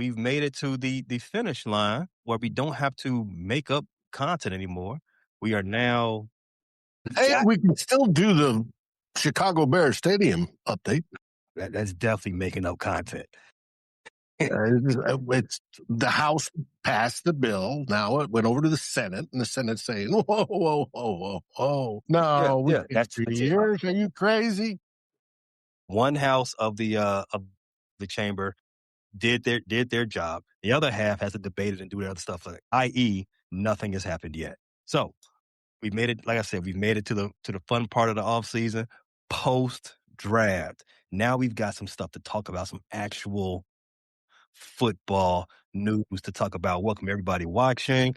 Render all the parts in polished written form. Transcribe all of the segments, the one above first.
we've made it to the finish line where we don't have to make up content anymore. We are now Hey, we can still do the Chicago Bears Stadium update. that's definitely making up content. It's the House passed the bill. Now it went over to the Senate, and the Senate's saying, "Whoa, whoa, whoa, whoa, whoa! No, we can't that's do it. years. Are you crazy?" One house of the chamber did their job. The other half has to debate it and do the other stuff, i.e., nothing has happened yet. So we've made it. Like I said, we've made it to the fun part of the off season, post draft. Now we've got some stuff to talk about, some actual football news to talk about. Welcome everybody watching.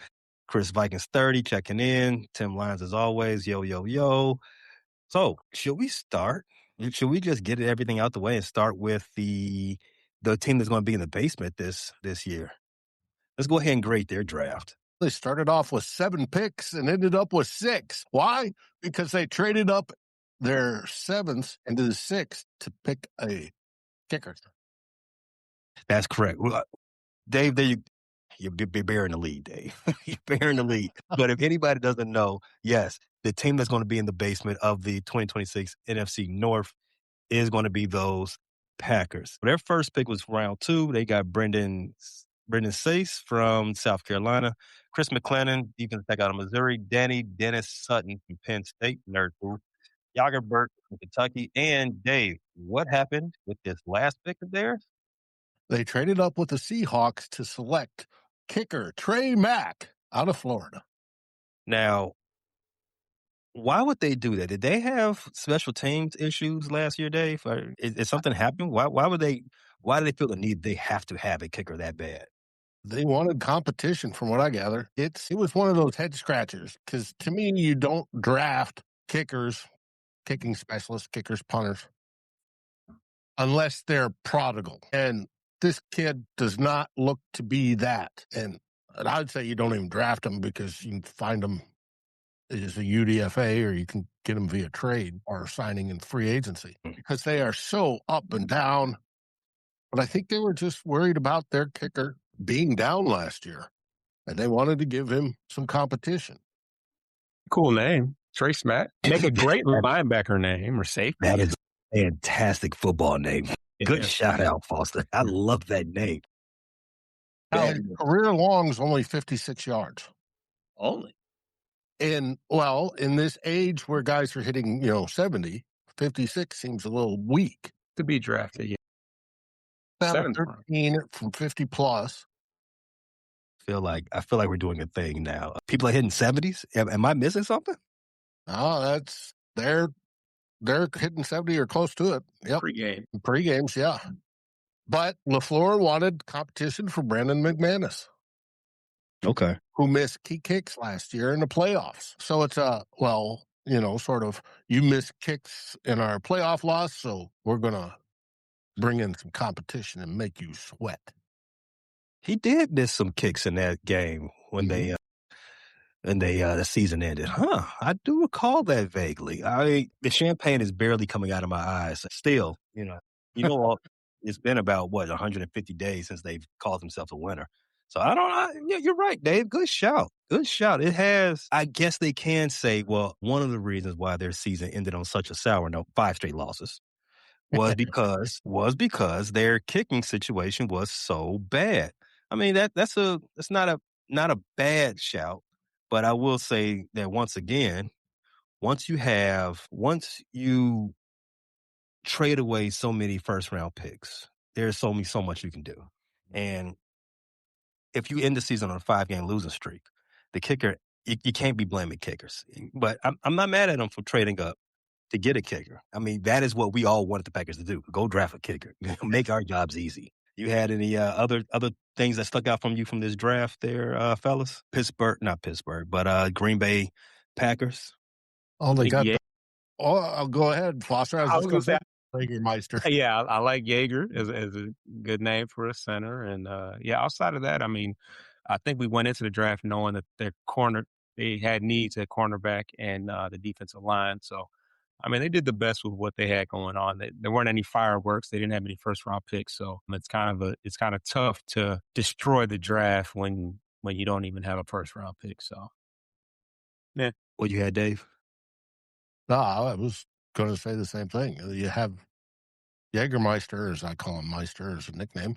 Chris Vikings 30 checking in. Tim Lyons as always. Yo, yo, yo. So should we start? Should we just get everything out the way and start with the team that's going to be in the basement this year? Let's go ahead and grade their draft. They started off with 7 picks and ended up with 6. Why? Because they traded up their 7th into the 6th to pick a kicker. That's correct. Well, Dave, you're bearing the lead, Dave. You're bearing the lead. But if anybody doesn't know, yes, the team that's going to be in the basement of the 2026 NFC North is going to be those Packers. Their first pick was round 2. They got Brendan Sace from South Carolina, Chris McClellan, defensive back out of Missouri, Dennis Sutton from Penn State, nerd food, Yager Burke from Kentucky, and Dave. What happened with this last pick of theirs? They traded up with the Seahawks to select kicker Trey Mack out of Florida. Now, why would they do that? Did they have special teams issues last year, Dave? Or is something happening? Why do they feel the need they have to have a kicker that bad? They wanted competition, from what I gather. It was one of those head scratchers, because to me, you don't draft kickers, kicking specialists, kickers, punters, unless they're prodigal. And this kid does not look to be that. And I'd say you don't even draft him, because you can find him as a UDFA, or you can get him via trade or signing in free agency, because they are so up and down. But I think they were just worried about their kicker being down last year, and they wanted to give him some competition. Cool name, Trace Mack. Make a great linebacker name or safety. That is a fantastic football name. Good shout out, Foster. I love that name. His career long is only 56 yards. Only. And, well, in this age where guys are hitting, 70, 56 seems a little weak. To be drafted, yeah. 13 from 50 plus. I feel like we're doing a thing now. People are hitting 70s. Am I missing something? Oh, they're hitting 70 or close to it. Yep. Pre-games, yeah. But LaFleur wanted competition for Brandon McManus. Okay. Who missed key kicks last year in the playoffs. So it's sort of, you missed kicks in our playoff loss, so we're going to bring in some competition and make you sweat. He did miss some kicks in that game when the season ended. I do recall that vaguely. The champagne is barely coming out of my eyes. Still, it's been about 150 days since they've called themselves a winner. So I don't know. Yeah, you're right, Dave. Good shout. Good shout. It has, I guess they can say, well, one of the reasons why their season ended on such a sour note, 5 straight losses, was because their kicking situation was so bad. I mean, that's not a bad shout, but I will say that once again, once you trade away so many first round picks, there's so much you can do. And if you end the season on a 5-game losing streak, the kicker, you can't be blaming kickers. But I'm not mad at them for trading up to get a kicker. I mean, that is what we all wanted the Packers to do. Go draft a kicker. Make our jobs easy. You had any other things that stuck out from you from this draft there, fellas? Not Pittsburgh, but Green Bay Packers. Oh, they got I'll go ahead, Foster. I was just going to say Jaegermeister. Yeah, I like Jaeger as a good name for a center. And, outside of that, I mean, I think we went into the draft knowing that they had needs at cornerback and the defensive line. So I mean, they did the best with what they had going on. There weren't any fireworks. They didn't have any first round picks, so it's kind of tough to destroy the draft when you don't even have a first round pick. So yeah, What you had, Dave? No, I was going to say the same thing. You have Jägermeister, as I call him, Meister as a nickname,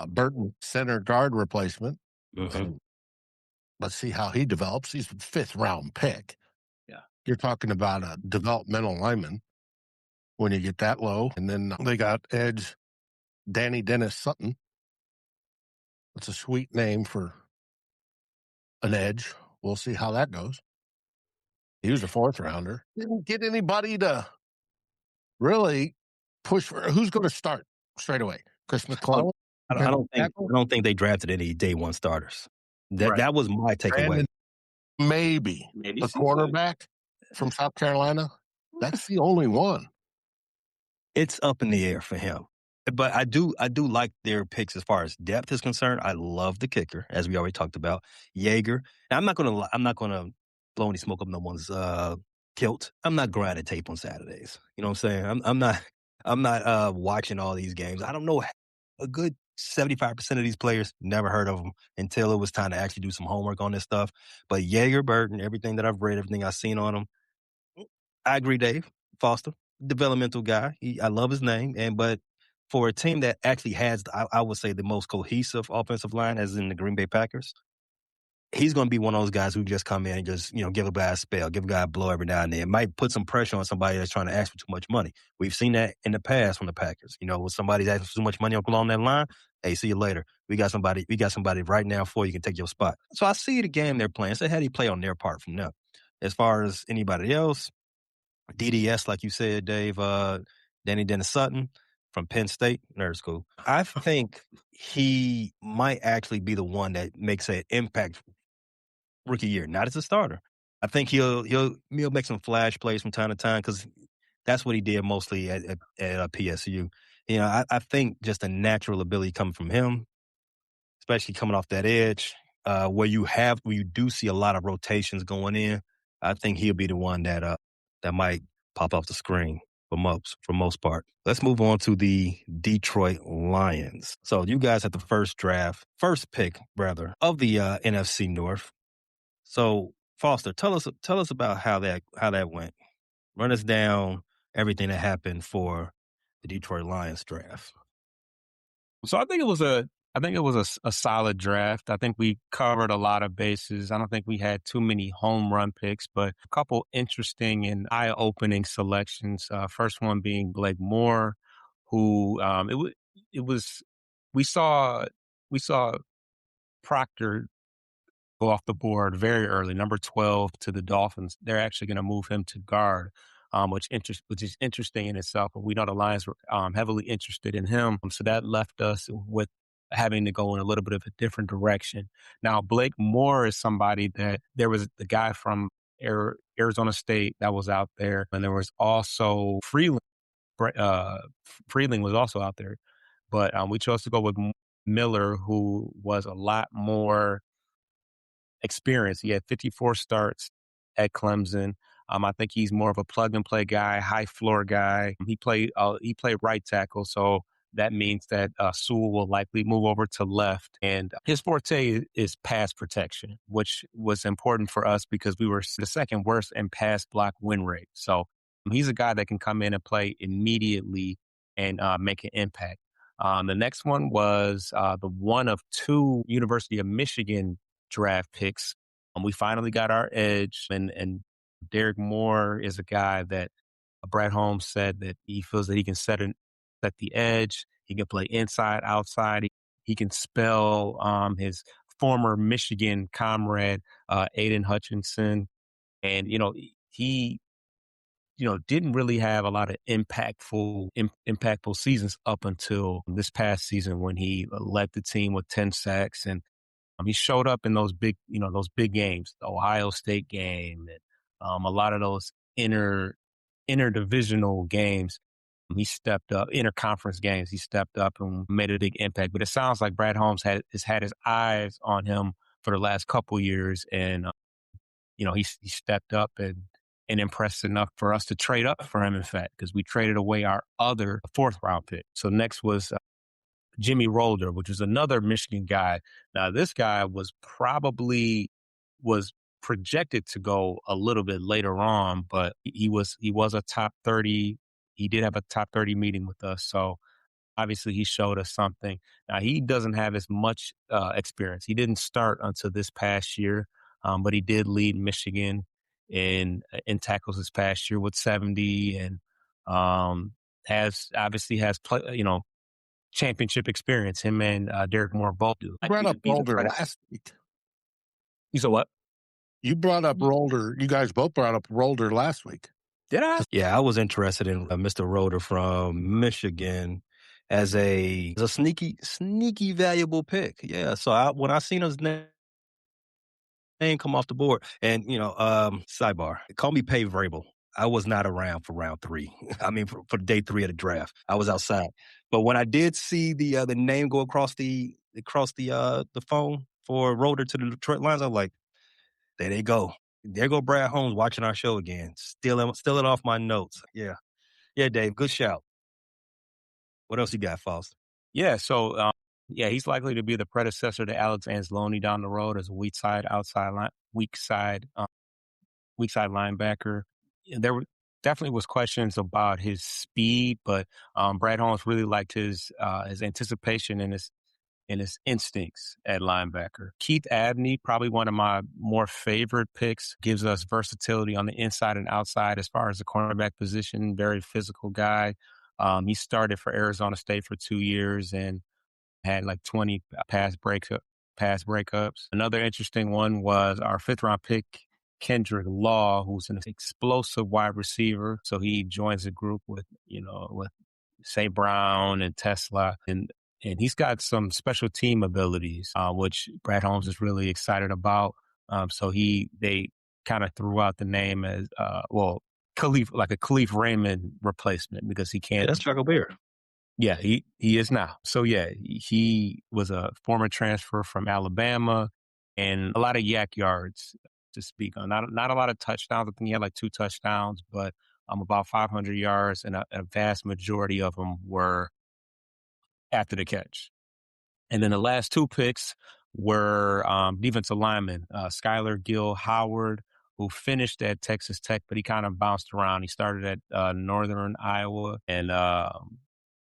Burton, center guard replacement. Hmm. And let's see how he develops. He's a fifth round pick. yeah. You're talking about a developmental lineman when you get that low. And then they got edge Danny Dennis Sutton. That's a sweet name for an edge. We'll see how that goes. He was a fourth rounder. Didn't get anybody to really push for who's going to start straight away. Chris Oh, McClellan, I don't think they drafted any day one starters. Right. That was my takeaway. Brandon, maybe Maybe the Seafood. cornerback from South Carolina. That's the only one. It's up in the air for him. But I do like their picks as far as depth is concerned. I love the kicker, as we already talked about. Jaeger. Now, I'm not gonna blow any smoke up no one's kilt. I'm not grinding tape on Saturdays. You know what I'm saying? I'm not watching all these games. I don't know a good 75% of these players, never heard of them until it was time to actually do some homework on this stuff. But Jaeger Burton, everything that I've read, everything I've seen on him, I agree, Dave Foster, developmental guy. I love his name, but for a team that actually has, I would say, the most cohesive offensive line, as in the Green Bay Packers, he's going to be one of those guys who just come in and just give a guy a spell, give a guy a blow every now and then. It might put some pressure on somebody that's trying to ask for too much money. We've seen that in the past from the Packers. When somebody's asking for too much money along that line, hey, see you later. We got somebody right now for you can take your spot. So I see the game they're playing. So how do you play on their part from them? As far as anybody else, DDS, like you said, Dave, Danny Dennis Sutton from Penn State, nerd school. I think he might actually be the one that makes an impact rookie year, not as a starter. I think he'll make some flash plays from time to time because that's what he did mostly at PSU. I think just a natural ability coming from him, especially coming off that edge, where you do see a lot of rotations going in. I think he'll be the one that might pop off the screen for most part. Let's move on to the Detroit Lions. So you guys had the first pick rather of the NFC North. So Foster, tell us about how that went. Run us down everything that happened for the Detroit Lions draft. So I think it was a solid draft. I think we covered a lot of bases. I don't think we had too many home run picks, but a couple interesting and eye-opening selections. First one being Blake Moore, who it was we saw we saw Proctor go off the board very early, number 12 to the Dolphins. They're actually going to move him to guard, which is interesting in itself. But we know the Lions were heavily interested in him. So that left us with having to go in a little bit of a different direction. Now, Blake Moore is somebody that there was the guy from Arizona State that was out there. And there was also Freeland. Freeling was also out there. But we chose to go with Miller, who was a lot more experience. He had 54 starts at Clemson. I think he's more of a plug and play guy, high floor guy. He played right tackle, so that means that Sewell will likely move over to left. And his forte is pass protection, which was important for us because we were the second worst in pass block win rate. So he's a guy that can come in and play immediately and make an impact. The next one was the one of two University of Michigan draft picks. We finally got our edge, and Derek Moore is a guy that Brad Holmes said that he feels that he can set the edge. He can play inside, outside. He can spell his former Michigan comrade, Aiden Hutchinson. And, he, didn't really have a lot of impactful seasons up until this past season when he led the team with 10 sacks. And he showed up in those big games, the Ohio State game, and a lot of those interdivisional games. He stepped up, interconference games. He stepped up and made a big impact. But it sounds like Brad Holmes has had his eyes on him for the last couple years, and he stepped up and and impressed enough for us to trade up for him, in fact, because we traded away our other fourth round pick. So next was Jimmy Rolder, which was another Michigan guy. Now, this guy was projected to go a little bit later on, but he was a top 30. He did have a top 30 meeting with us. So obviously he showed us something. Now he doesn't have as much experience. He didn't start until this past year, but he did lead Michigan in tackles this past year with 70, and has championship experience. Him and Derek Moore both do. You brought up Rolder last week. You said what? You brought up Rolder. You guys both brought up Rolder last week. Did I? Yeah, I was interested in Mr. Roder from Michigan as a sneaky valuable pick. Yeah, so when I seen his name come off the board, and sidebar, call me Pay Vrabel. I was not around for round 3. I mean, for day 3 of the draft, I was outside. But when I did see the name go across the phone for Roder to the Detroit Lions, I'm like, there they go. There go Brad Holmes watching our show again, stealing off my notes. Yeah, yeah, Dave, good shout. What else you got, Foster? Yeah. So, he's likely to be the predecessor to Alex Anzalone down the road as a weak side linebacker. There were definitely was questions about his speed, but Brad Holmes really liked his anticipation and his instincts at linebacker. Keith Abney, probably one of my more favorite picks, gives us versatility on the inside and outside as far as the cornerback position. Very physical guy. He started for Arizona State for 2 years and had like 20 pass breakups. Another interesting one was our 5th round pick, Kendrick Law, who's an explosive wide receiver. So he joins the group with St. Brown and Tesla, and he's got some special team abilities, which Brad Holmes is really excited about. So they kind of threw out the name as like a Khalif Raymond replacement because he can't. Yeah, that's Chuckle Beer. Yeah, he is now. So yeah, he was a former transfer from Alabama, and a lot of yak yards to speak on. Not a lot of touchdowns. I think he had like 2 touchdowns, but about 500 yards, and a vast majority of them were after the catch. And then the last 2 picks were defensive linemen, Skylar Gill Howard, who finished at Texas Tech, but he kind of bounced around. He started at Northern Iowa and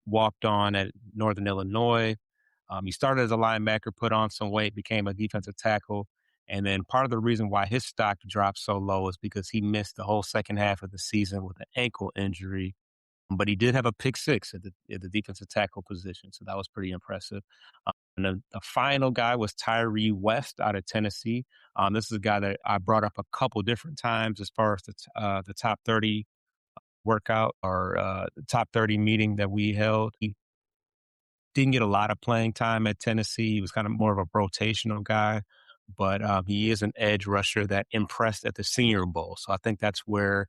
walked on at Northern Illinois. He started as a linebacker, put on some weight, became a defensive tackle. And then part of the reason why his stock dropped so low is because he missed the whole second half of the season with an ankle injury. But he did have a pick 6 at the defensive tackle position, so that was pretty impressive. And then the final guy was Tyree West out of Tennessee. This is a guy that I brought up a couple different times as far as the top 30 workout or the top 30 meeting that we held. He didn't get a lot of playing time at Tennessee. He was kind of more of a rotational guy, but he is an edge rusher that impressed at the Senior Bowl. So I think that's where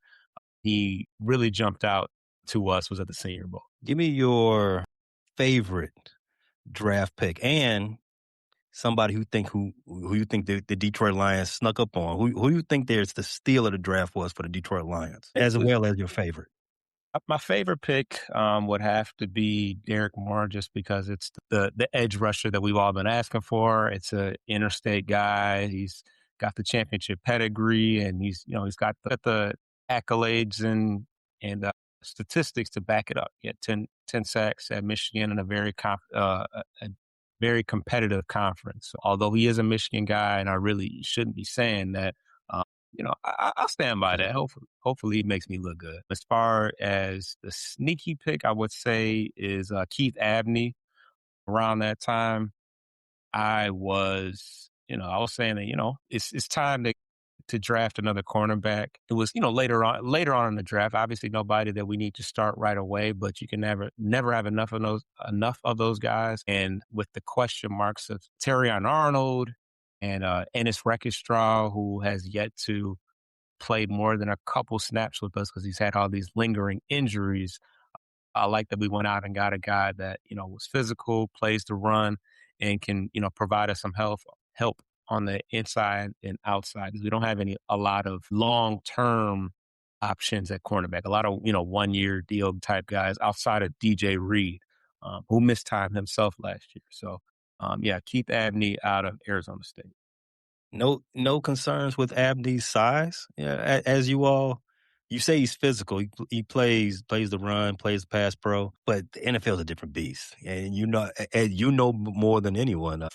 he really jumped out to us, was at the Senior Bowl. Give me your favorite draft pick and somebody who you think the Detroit Lions snuck up on. Who you think there's the steal of the draft was for the Detroit Lions, as well as your favorite. My favorite pick would have to be Derek Moore, just because it's the edge rusher that we've all been asking for. It's an interstate guy. He's got the championship pedigree, and he's got the accolades and statistics to back it up. He had 10 sacks at Michigan in a very competitive conference. So although he is a Michigan guy, and I really shouldn't be saying that, I'll stand by that. Hopefully he makes me look good. As far as the sneaky pick, I would say is Keith Abney. Around that time, I was saying that, it's time to draft another cornerback. It was, later on in the draft. Obviously, nobody that we need to start right away, but you can never have enough of those guys. And with the question marks of Terrion Arnold and Ennis Rekistraw, who has yet to play more than a couple snaps with us because he's had all these lingering injuries. I like that we went out and got a guy that, was physical, plays the run, and can, provide us some help on the inside and outside, because we don't have a lot of long-term options at cornerback. A lot of, 1-year deal type guys outside of DJ Reed, who missed time himself last year. So, yeah, keep Abney out of Arizona State. No concerns with Abney's size. Yeah, as you say he's physical. He plays the run, plays the pass pro, but the NFL is a different beast, and more than anyone.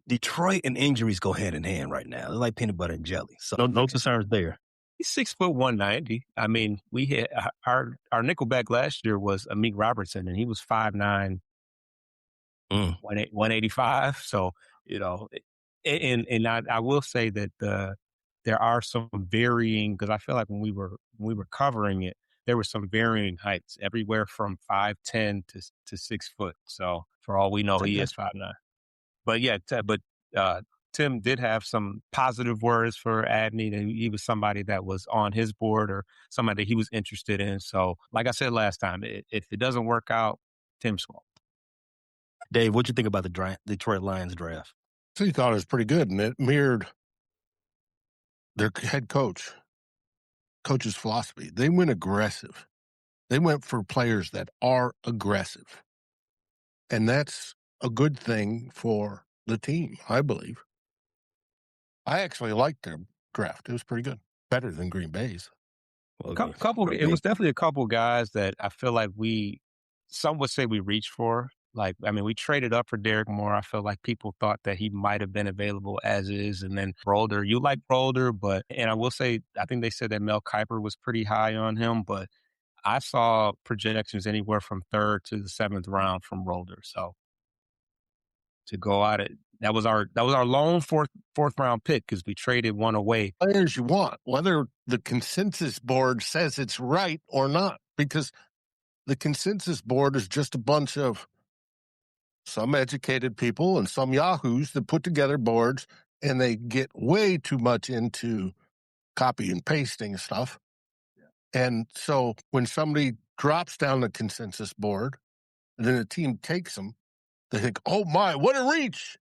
Detroit and injuries go hand in hand right now. They're like peanut butter and jelly. So no concerns there. He's 6'1", 190. I mean, we had our nickelback last year was Amik Robertson, and he was 5'9", 185. So, and I will say that there are some varying, because I feel like when we were covering it, there were some varying heights, everywhere from 5'10" to 6 foot. So for all we know, he is 5'9". But yeah, Tim did have some positive words for Abney. That he was somebody that was on his board or somebody that he was interested in. So, like I said last time, if it doesn't work out, Tim's fault. Dave, what'd you think about the Detroit Lions draft? So you thought it was pretty good, and it mirrored their head coach's philosophy. They went aggressive. They went for players that are aggressive. And that's a good thing for the team, I believe. I actually liked their draft. It was pretty good. Better than Green Bay's. Well, it was definitely a couple guys that I feel like some would say we reached for. Like, I mean, we traded up for Derek Moore. I feel like people thought that he might have been available as is. And then Rolder, you like Rolder, and I will say, I think they said that Mel Kiper was pretty high on him, but I saw projections anywhere from 3rd to the 7th round from Rolder. So to go out that was our lone fourth round pick, because we traded one away. Players you want, whether the consensus board says it's right or not, because the consensus board is just a bunch of some educated people and some yahoos that put together boards, and they get way too much into copy and pasting stuff. And so when somebody drops down the consensus board, and then a team takes them, they think, oh my, what a reach.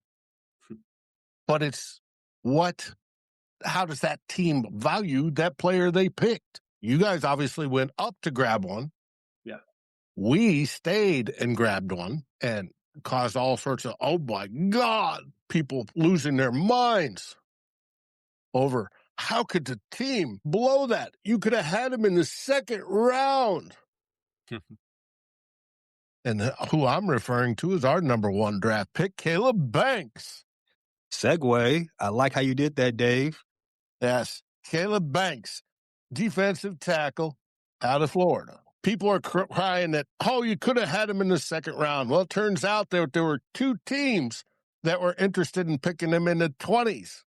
But it's how does that team value that player they picked? You guys obviously went up to grab one. Yeah. We stayed and grabbed one and caused all sorts of, oh my God, people losing their minds over how could the team blow that? You could have had him in the 2nd round. And who I'm referring to is our number 1 draft pick, Caleb Banks. Segue. I like how you did that, Dave. Yes, Caleb Banks, defensive tackle out of Florida. People are crying that, oh, you could have had him in the 2nd round. Well, it turns out there were 2 teams that were interested in picking him in the 20s.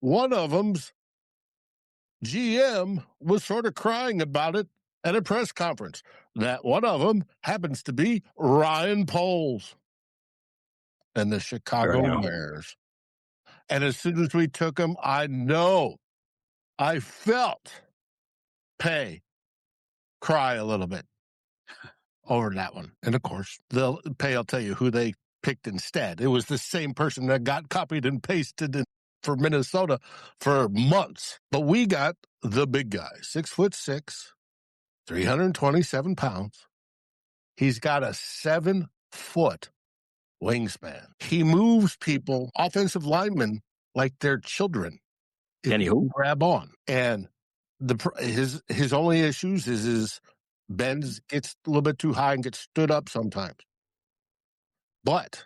One of them's GM was sort of crying about it at a press conference. That one of them happens to be Ryan Poles and the Chicago Bears. And as soon as we took him, I felt Pay cry a little bit over that one. And of course, Pay will tell you who they picked instead. It was the same person that got copied and pasted for Minnesota for months. But we got the big guy, 6'6", 327 pounds. He's got a 7-foot wingspan. He moves people, offensive linemen, like they're children. Anywho, grab on. And his only issues is his bends gets a little bit too high and gets stood up sometimes. But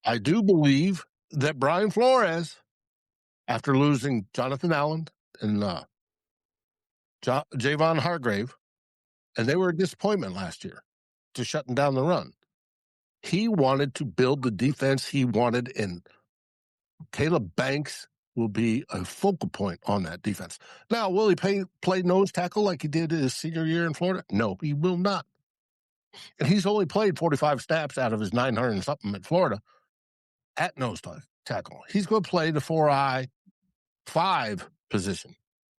I do believe that Brian Flores, after losing Jonathan Allen and Javon Hargrave, and they were a disappointment last year to shutting down the run, he wanted to build the defense he wanted, and Caleb Banks will be a focal point on that defense. Now, will he play nose tackle like he did his senior year in Florida? No, he will not. And he's only played 45 snaps out of his 900 and something in Florida at nose tackle. He's going to play the 4-eye 5 position,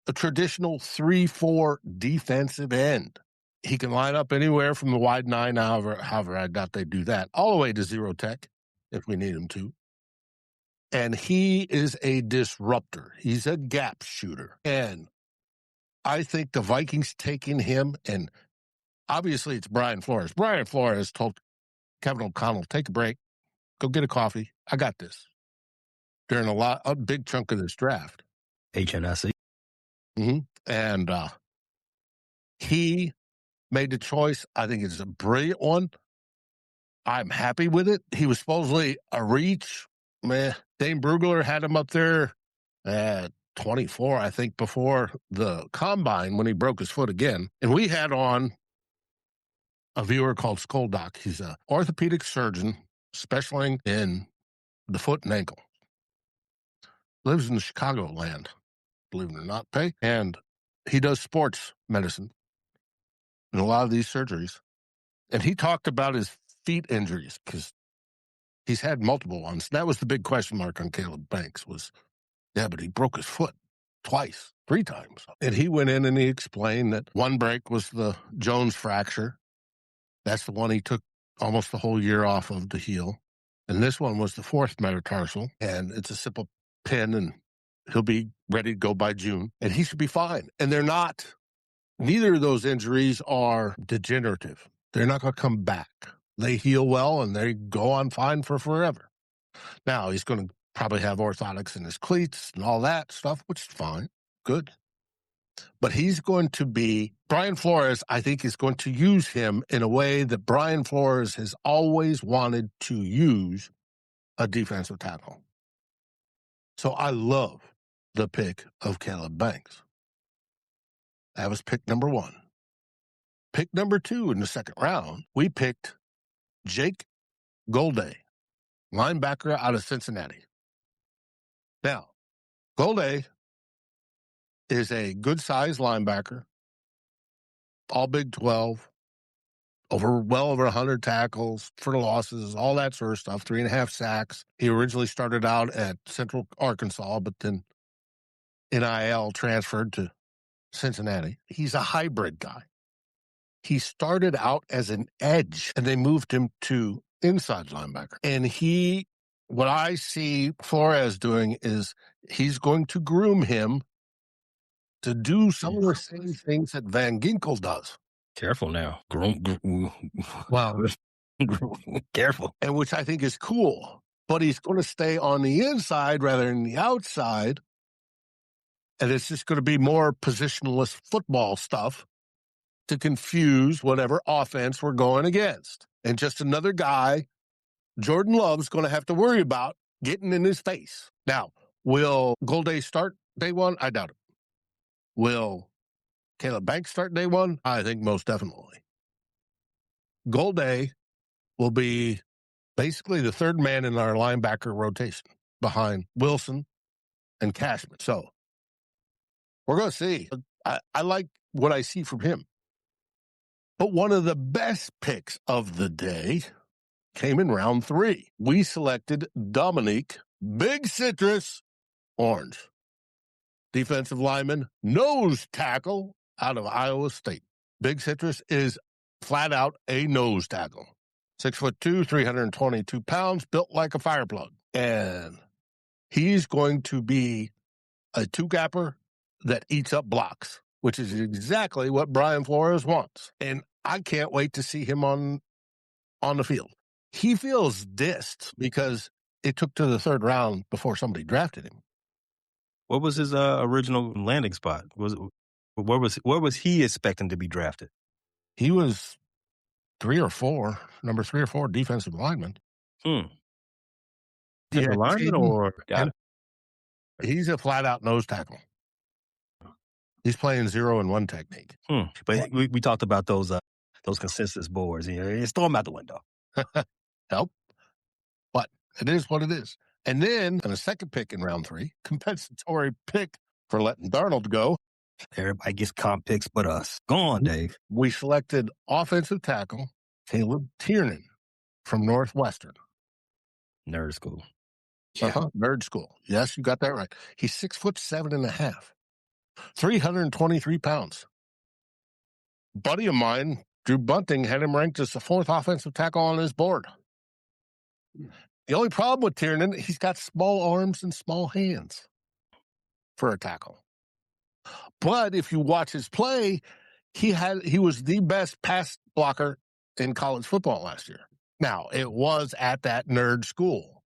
a traditional 3-4 defensive end. He can line up anywhere from the wide 9, however I doubt they do that, all the way to 0 tech if we need him to. And he is a disruptor. He's a gap shooter. And I think the Vikings taking him, and obviously it's Brian Flores. Brian Flores told Kevin O'Connell, take a break, go get a coffee. I got this. During a big chunk of this draft. HNSC. Mm-hmm. And he made the choice. I think it's a brilliant one. I'm happy with it. He was supposedly a reach. Dane Brugler had him up there at 24, I think, before the combine when he broke his foot again. And we had on a viewer called Skoldoc. He's an orthopedic surgeon specializing in the foot and ankle. Lives in the Chicagoland, believe it or not, Pay. And he does sports medicine and a lot of these surgeries. And he talked about his feet injuries because he's had multiple ones. That was the big question mark on Caleb Banks was, yeah, but he broke his foot twice, 3 times. And he went in and he explained that one break was the Jones fracture. That's the one he took almost the whole year off of to heal. And this one was the 4th metatarsal. And it's a simple pin and he'll be ready to go by June. And he should be fine. And they're not, neither of those injuries are degenerative. They're not going to come back. They heal well and they go on fine for forever. Now, he's going to probably have orthotics in his cleats and all that stuff, which is fine. Good. But he's going to be, Brian Flores, I think, is going to use him in a way that Brian Flores has always wanted to use a defensive tackle. So I love the pick of Caleb Banks. That was pick number 1. Pick number 2 in the second round, we picked Jake Golday, linebacker out of Cincinnati. Now, Golday is a good-sized linebacker, all Big 12, well over 100 tackles for losses, all that sort of stuff, 3.5 sacks. He originally started out at Central Arkansas, but then NIL transferred to Cincinnati. He's a hybrid guy. He started out as an edge, and they moved him to inside linebacker. And what I see Flores doing is he's going to groom him to do some of the same things that Van Ginkel does. Careful now. Well, Careful. And which I think is cool. But he's going to stay on the inside rather than the outside. And it's just going to be more positionless football stuff to confuse whatever offense we're going against. And just another guy Jordan Love's going to have to worry about getting in his face. Now, will Golday start day 1? I doubt it. Will Caleb Banks start day 1? I think most definitely. Golday will be basically the 3rd man in our linebacker rotation behind Wilson and Cashman. So we're going to see. I like what I see from him. But one of the best picks of the day came in round 3. We selected Dominique Big Citrus Orange, defensive lineman, nose tackle out of Iowa State. Big Citrus is flat out a nose tackle. 6'2", 322 pounds, built like a fire plug. And he's going to be a 2-gapper that eats up blocks, which is exactly what Brian Flores wants. And I can't wait to see him on the field. He feels dissed because it took to the 3rd round before somebody drafted him. What was his original landing spot? Where was he expecting to be drafted? He was 3 or 4, number 3 or 4 defensive lineman. Yeah, lineman or got it. He's a flat-out nose tackle. He's playing 0 and 1 technique. But we talked about those consensus boards. Just throw them out the window. Help. But it is what it is. And then, on a second pick in round 3, compensatory pick for letting Darnold go. Everybody gets comp picks but us. Go on, Dave. We selected offensive tackle Caleb Tiernan from Northwestern. Nerd school. Yeah. Nerd school. Yes, you got that right. He's 6'7.5", 323 pounds. Buddy of mine, Drew Bunting, had him ranked as the 4th offensive tackle on his board. The only problem with Tiernan, he's got small arms and small hands for a tackle. But if you watch his play, he was the best pass blocker in college football last year. Now, it was at that nerd school.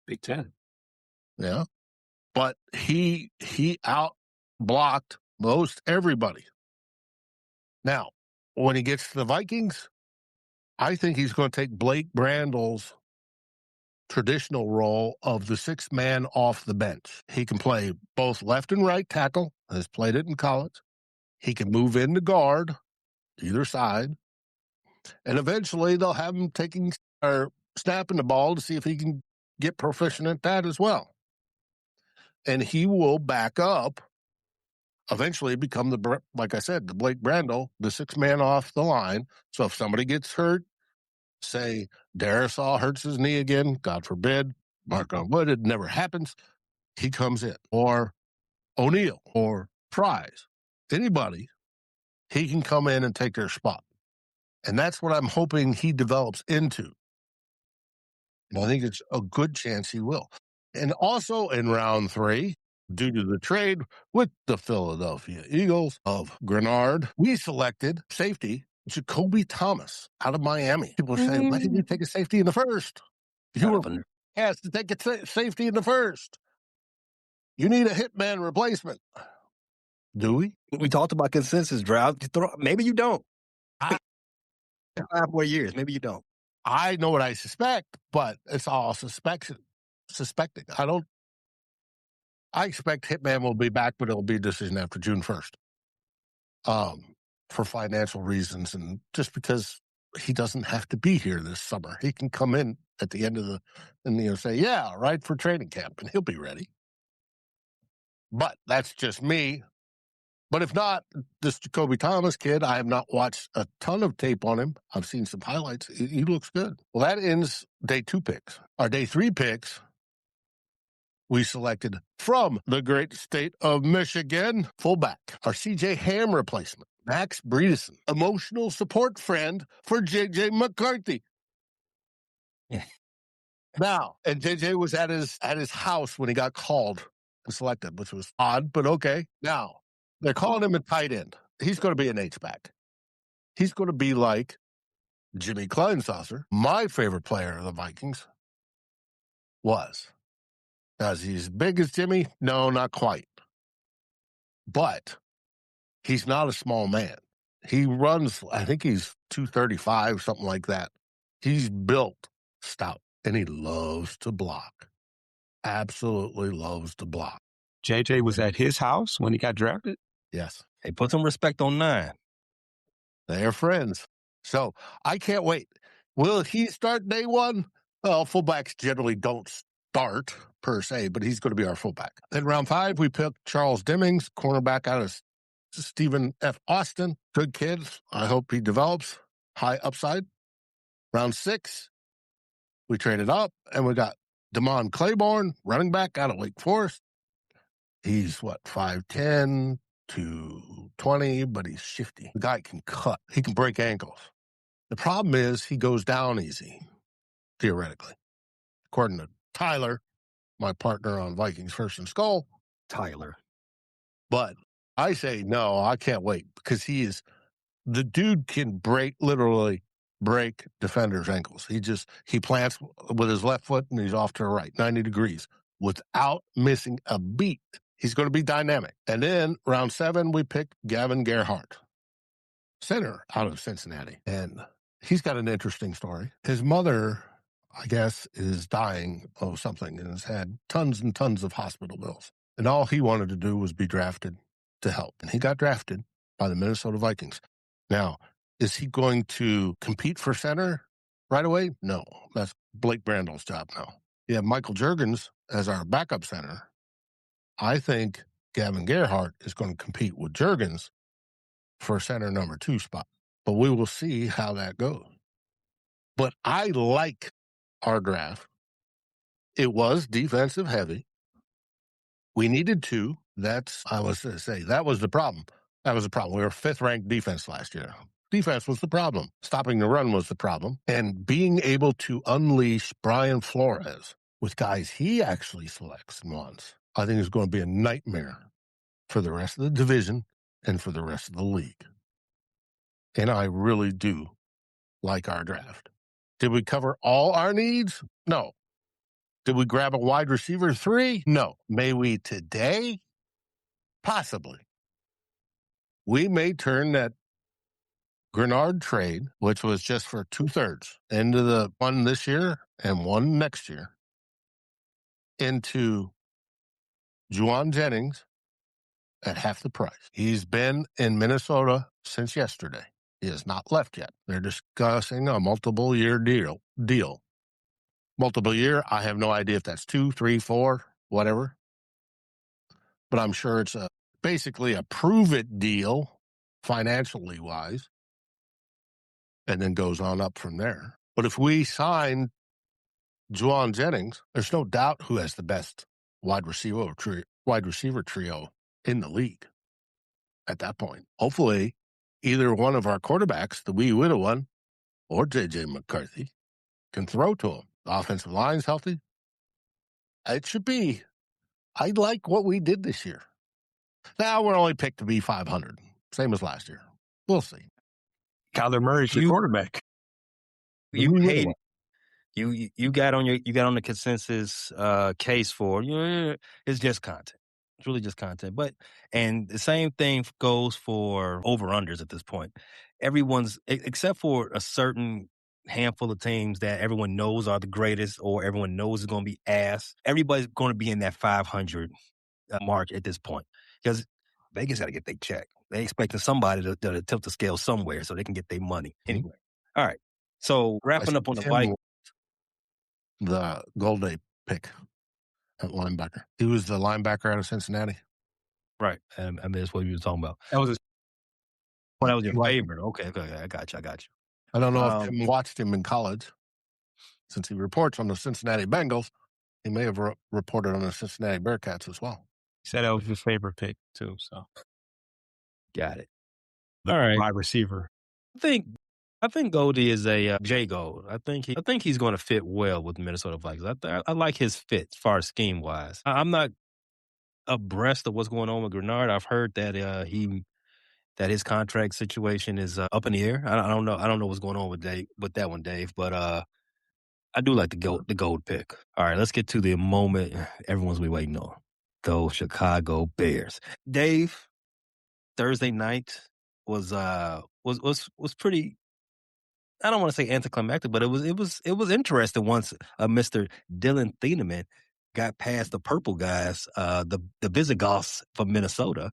Big Ten. Yeah. But he out blocked most everybody. Now, when he gets to the Vikings, I think he's going to take Blake Brandel's traditional role of the sixth man off the bench. He can play both left and right tackle, has played it in college. He can move into guard, either side. And eventually they'll have him taking or snapping the ball to see if he can get proficient at that as well. And he will back up, eventually become like I said, the Blake Brandel, the sixth man off the line. So if somebody gets hurt, say Darisaw hurts his knee again, God forbid, mark on wood, it never happens, he comes in. Or O'Neal or Fries, anybody, he can come in and take their spot. And that's what I'm hoping he develops into. And I think it's a good chance he will. And also in round 3, due to the trade with the Philadelphia Eagles of Grenard, we selected safety Jacoby Thomas out of Miami. People are saying, why didn't you take a safety in the first? You were asked to take a safety in the first. You need a hitman replacement. Do we? We talked about consensus draft. Maybe you don't. 5 more years. Maybe you don't. I know what I suspect, but it's all suspecting. I expect Hitman will be back, but it'll be a decision after June 1st. For financial reasons and just because he doesn't have to be here this summer. He can come in at the end of and say, yeah, right for training camp, and he'll be ready. But that's just me. But if not, this Jacoby Thomas kid, I have not watched a ton of tape on him. I've seen some highlights. He looks good. Well, that ends day 2 picks. Our day 3 picks, we selected from the great state of Michigan, fullback, our C.J. Ham replacement, Max Bredeson, emotional support friend for J.J. McCarthy. Yeah. Now, and J.J. was at his house when he got called and selected, which was odd, but okay. Now, they're calling him a tight end. He's going to be an H-back. He's going to be like Jimmy Kleinsasser, my favorite player of the Vikings, was. Now, is he as big as Jimmy? No, not quite. But he's not a small man. He runs, I think he's 235, something like that. He's built stout, and he loves to block. Absolutely loves to block. JJ was at his house when he got drafted? Yes. Hey, put some respect on 9. They are friends. So I can't wait. Will he start day 1? Well, fullbacks generally don't start per se, but he's going to be our fullback. Then round 5, we picked Charles Dimmings, cornerback out of Stephen F. Austin. Good kid. I hope he develops. High upside. Round 6, we traded up and we got Damon Claiborne, running back out of Wake Forest. He's 5'10", 220, but he's shifty. The guy can cut. He can break ankles. The problem is he goes down easy, theoretically. According to Tyler, my partner on Vikings First and Skull. Tyler. But I say, no, I can't wait because the dude can literally break defenders' ankles. He plants with his left foot and he's off to the right, 90 degrees, without missing a beat. He's going to be dynamic. And then round 7, we picked Gavin Gerhardt, center out of Cincinnati. And he's got an interesting story. His mother, I guess, is dying of something and has had tons and tons of hospital bills. And all he wanted to do was be drafted to help. And he got drafted by the Minnesota Vikings. Now, is he going to compete for center right away? No. That's Blake Brandel's job now. You have Michael Juergens as our backup center. I think Gavin Gerhardt is going to compete with Juergens for center number 2 spot. But we will see how that goes. But I like our draft. It was defensive heavy. We needed 2. That was the problem. That was the problem. We were 5th ranked defense last year. Defense was the problem. Stopping the run was the problem. And being able to unleash Brian Flores with guys he actually selects and wants, I think is going to be a nightmare for the rest of the division and for the rest of the league. And I really do like our draft. Did we cover all our needs? No. Did we grab a wide receiver 3? No. May we today? Possibly. We may turn that Grenard trade, which was just for 2/3, into the one this year and one next year, into Juwan Jennings at half the price. He's been in Minnesota since yesterday. He has not left yet. They're discussing a multiple year deal. Multiple year, I have no idea if that's 2, 3, 4, whatever. But I'm sure it's basically a prove it deal, financially wise, and then goes on up from there. But if we sign Juwan Jennings, there's no doubt who has the best wide receiver trio in the league at that point. Hopefully, either one of our quarterbacks, the wee widow one, or J.J. McCarthy, can throw to him. The offensive line's healthy. It should be. I like what we did this year. Now we're only picked to be 500, same as last year. We'll see. Kyler Murray's your quarterback. You hate it. You got on the consensus case for it's just content. It's really just content. And the same thing goes for over-unders at this point. Everyone's, except for a certain handful of teams that everyone knows are the greatest or everyone knows is going to be ass, everybody's going to be in that 500 mark at this point because Vegas got to get their check. They expecting somebody to tilt the scale somewhere so they can get their money. Anyway, all right. So wrapping up on the Vikings. The Golday pick at linebacker. He was the linebacker out of Cincinnati. Right. I mean, that's what you were talking about. That was that was your favorite. Okay. I got you. I don't know if Tim watched him in college. Since he reports on the Cincinnati Bengals, he may have reported on the Cincinnati Bearcats as well. He said that was his favorite pick, too. So, got it. All right. Wide receiver. I think Goldie is a Jay Gold. I think he's going to fit well with Minnesota Vikings. I like his fit as far as scheme wise. I'm not abreast of what's going on with Grenard. I've heard that his contract situation is up in the air. I don't know what's going on with that one, Dave. But I do like the gold pick. All right, let's get to the moment everyone's been waiting on. Go Chicago Bears. Dave, Thursday night was pretty. I don't want to say anticlimactic, but it was interesting once Mr. Dylan Thieneman got past the purple guys, the Visigoths from Minnesota,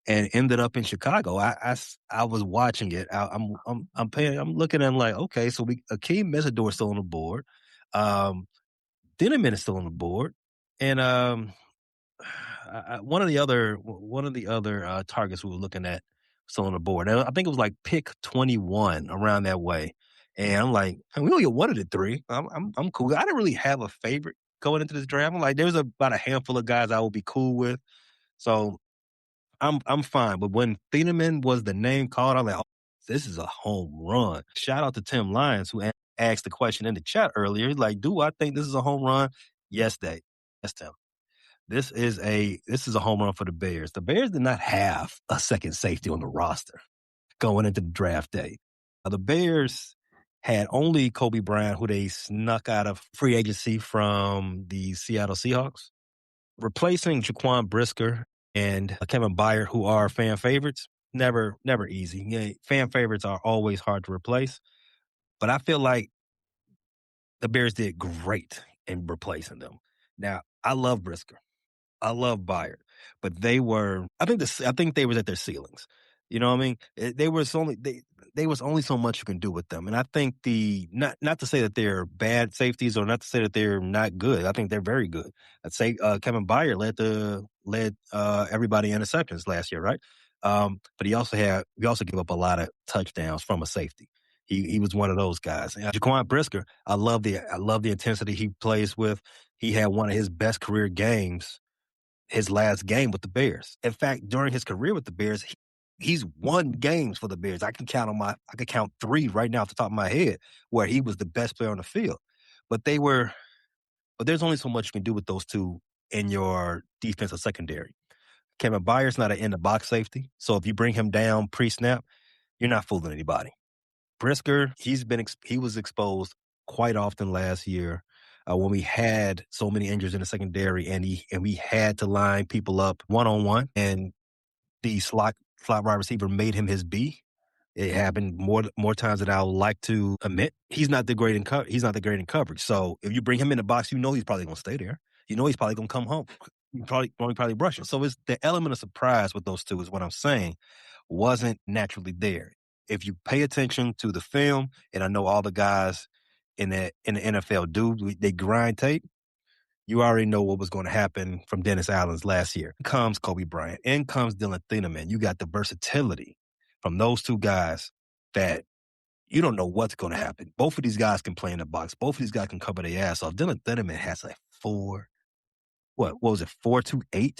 and ended up in Chicago. I was watching it. I'm looking at him like, okay, so Akeem Mesidor is still on the board, Thieneman is still on the board, and one of the other targets we were looking at still on the board. And I think it was like pick 21 around that way. And I'm like, we only get one of the three. I'm cool. I didn't really have a favorite going into this draft. I'm like, there's about a handful of guys I would be cool with. So I'm fine. But when Thieneman was the name called, I'm like, oh, this is a home run. Shout out to Tim Lyons, who asked the question in the chat earlier. He's like, do I think this is a home run? Yes, Dave. Yes, Tim. This is a home run for the Bears. The Bears did not have a second safety on the roster going into the draft day. The Bears had only Kobe Bryant, who they snuck out of free agency from the Seattle Seahawks. Replacing Jaquan Brisker and Kevin Byard, who are fan favorites, never easy. Yeah, fan favorites are always hard to replace. But I feel like the Bears did great in replacing them. Now, I love Brisker. I love Byard, but I think they was at their ceilings. You know what I mean? There was only so much you can do with them. And I think not to say that they're bad safeties or not to say that they're not good. I think they're very good. I'd say Kevin Byard led everybody in interceptions last year, right? But he also gave up a lot of touchdowns from a safety. He was one of those guys. Jaquan Brisker, I love the intensity he plays with. He had one of his best career games his last game with the Bears. In fact, during his career with the Bears, he's won games for the Bears. I can count 3 right now off the top of my head where he was the best player on the field. But there's only so much you can do with those two in your defensive secondary. Kevin Byard's not an in-the-box safety, so if you bring him down pre-snap, you're not fooling anybody. Brisker, he was exposed quite often last year when we had so many injuries in the secondary, and we had to line people up one-on-one, and the slot wide receiver made him his B. It happened more times than I would like to admit. He's not the great in coverage. So if you bring him in the box, he's probably going to stay there. He's probably going to come home. Probably brush it. So it's the element of surprise with those two is what I'm saying wasn't naturally there. If you pay attention to the film, and I know all the guys in the NFL do, they grind tape. You already know what was going to happen from Dennis Allen's last year. In comes Kobe Bryant. In comes Dylan Thieneman. You got the versatility from those two guys that you don't know what's going to happen. Both of these guys can play in the box. Both of these guys can cover their ass off. Dylan Thieneman has like 4.28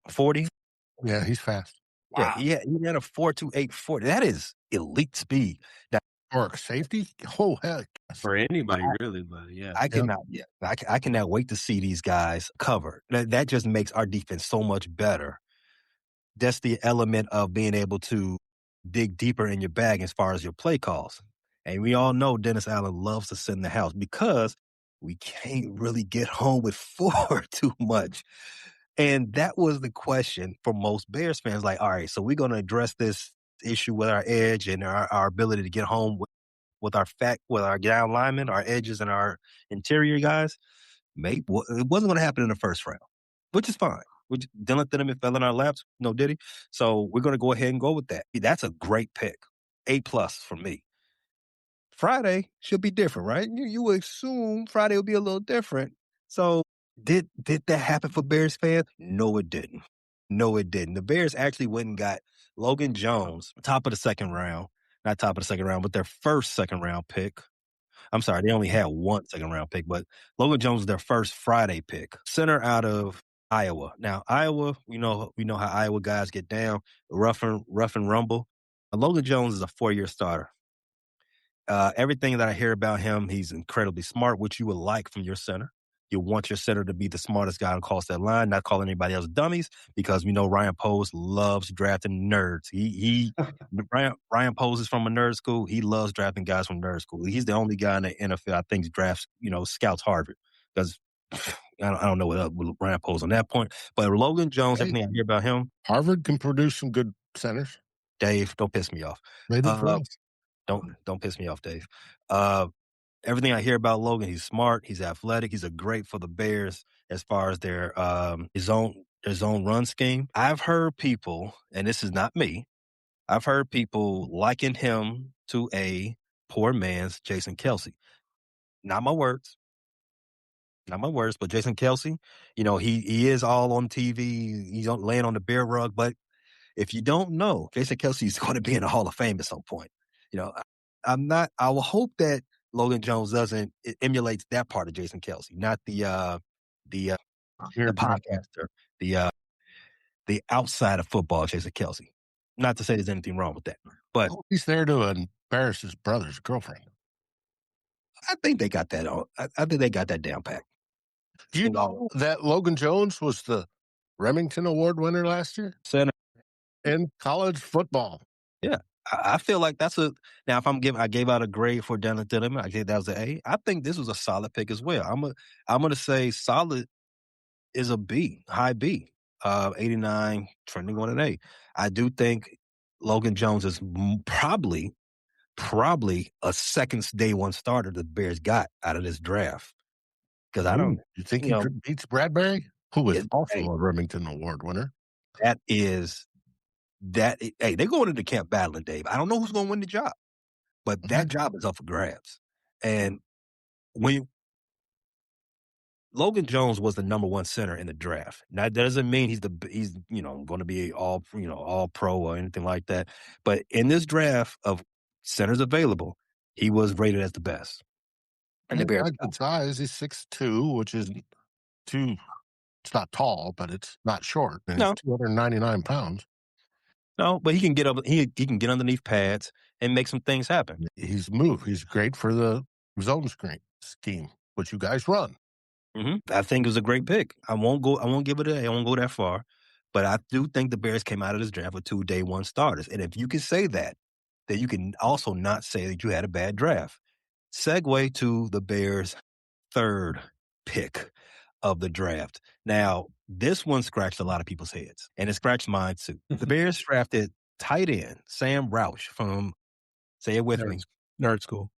40? Yeah, he's fast. Yeah, Wow. he had a 4.28 40. That is elite speed. Now, Or safety? Oh, heck. For anybody, really, but yeah. I cannot wait to see these guys cover. That just makes our defense so much better. That's the element of being able to dig deeper in your bag as far as your play calls. And we all know Dennis Allen loves to sit in the house because we can't really get home with 4 too much. And that was the question for most Bears fans. Like, all right, so we're going to address this issue with our edge and our ability to get home with our down linemen, our edges, and our interior guys. Maybe it wasn't going to happen in the first round, which is fine. Dylan Thieneman fell in our laps, did he? So we're going to go ahead and go with that. That's a great pick. A+ for me. Friday should be different, right? You would assume Friday would be a little different. So did that happen for Bears fans? No, it didn't. No, it didn't. The Bears actually went and got Logan Jones, top of the second round. Not top of the second round, but their first second-round pick. I'm sorry, they only had one second-round pick, but Logan Jones was their first Friday pick. Center out of Iowa. Now, Iowa, we know how Iowa guys get down, rough and rumble. Logan Jones is a 4-year starter. Everything that I hear about him, he's incredibly smart, which you would like from your center. You want your center to be the smartest guy across that line, not calling anybody else dummies, because we know Ryan Poles loves drafting nerds. Ryan Poles is from a nerd school. He loves drafting guys from nerd school. He's the only guy in the NFL I think drafts, scouts Harvard, because I don't know what Ryan Poles on that point. But Logan Jones, everything I hear about him, Harvard can produce some good centers. Dave, don't piss me off. They did for us. Don't piss me off, Dave. Everything I hear about Logan, he's smart, he's athletic, he's a great for the Bears as far as their his own run scheme. I've heard people, and this is not me, I've heard people liken him to a poor man's Jason Kelce. Not my words, but Jason Kelce, he is all on TV, he's laying on the bear rug, but if you don't know, Jason Kelce is going to be in the Hall of Fame at some point. I will hope that Logan Jones doesn't emulates that part of Jason Kelce, not the podcaster, the outside of football Jason Kelce. Not to say there's anything wrong with that, but he's there to embarrass his brother's girlfriend. I think they got that on. I think they got that down pat. Do you know that Logan Jones was the Remington Award winner last year? Center in college football. Yeah. I feel like now if I gave out a grade for Dylan Thieneman, I gave that was an A. I think this was a solid pick as well. I'm gonna say solid is a B, high B, 89, trending on an A. I do think Logan Jones is probably a second day one starter the Bears got out of this draft. Because I don't. You think he beats Bradbury, who is also a Remington Award winner? Hey, they're going into camp battling, Dave. I don't know who's going to win the job, but that job is up for grabs. And Logan Jones was the number one center in the draft. Now, that doesn't mean he's going to be all pro or anything like that. But in this draft of centers available, he was rated as the best. And the Bears good size. He's 6'2", which is it's not tall, but it's not short. And he's 299 pounds. No, but he can get up. He can get underneath pads and make some things happen. He's great for the zone scheme, which you guys run. Mm-hmm. I think it was a great pick. I won't give it a. I won't go that far, But I do think the Bears came out of this draft with 2 day one starters. And if you can say that, then you can also not say that you had a bad draft. Segue to the Bears' third pick of the draft. Now, this one scratched a lot of people's heads, and it scratched mine too. The Bears drafted tight end Sam Roush from, say it with me, Nerd school.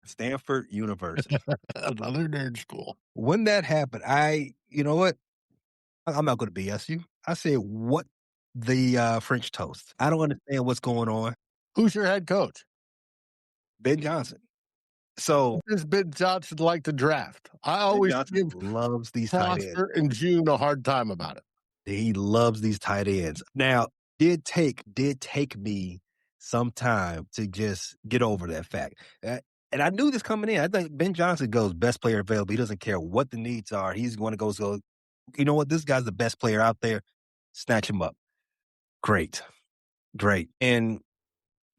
Stanford University. Another nerd school. When that happened, you know what? I'm not going to BS you. I said, what the French toast? I don't understand what's going on. Who's your head coach? Ben Johnson. So What does Ben Johnson like to draft? I Ben always Johnson give loves these tight ends. Prosper and June a hard time about it. He loves these tight ends. Now, did take me some time to just get over that fact. And I knew this coming in. I think Ben Johnson goes best player available. He doesn't care what the needs are. He's going to go, you know what? This guy's the best player out there. Snatch him up. Great. And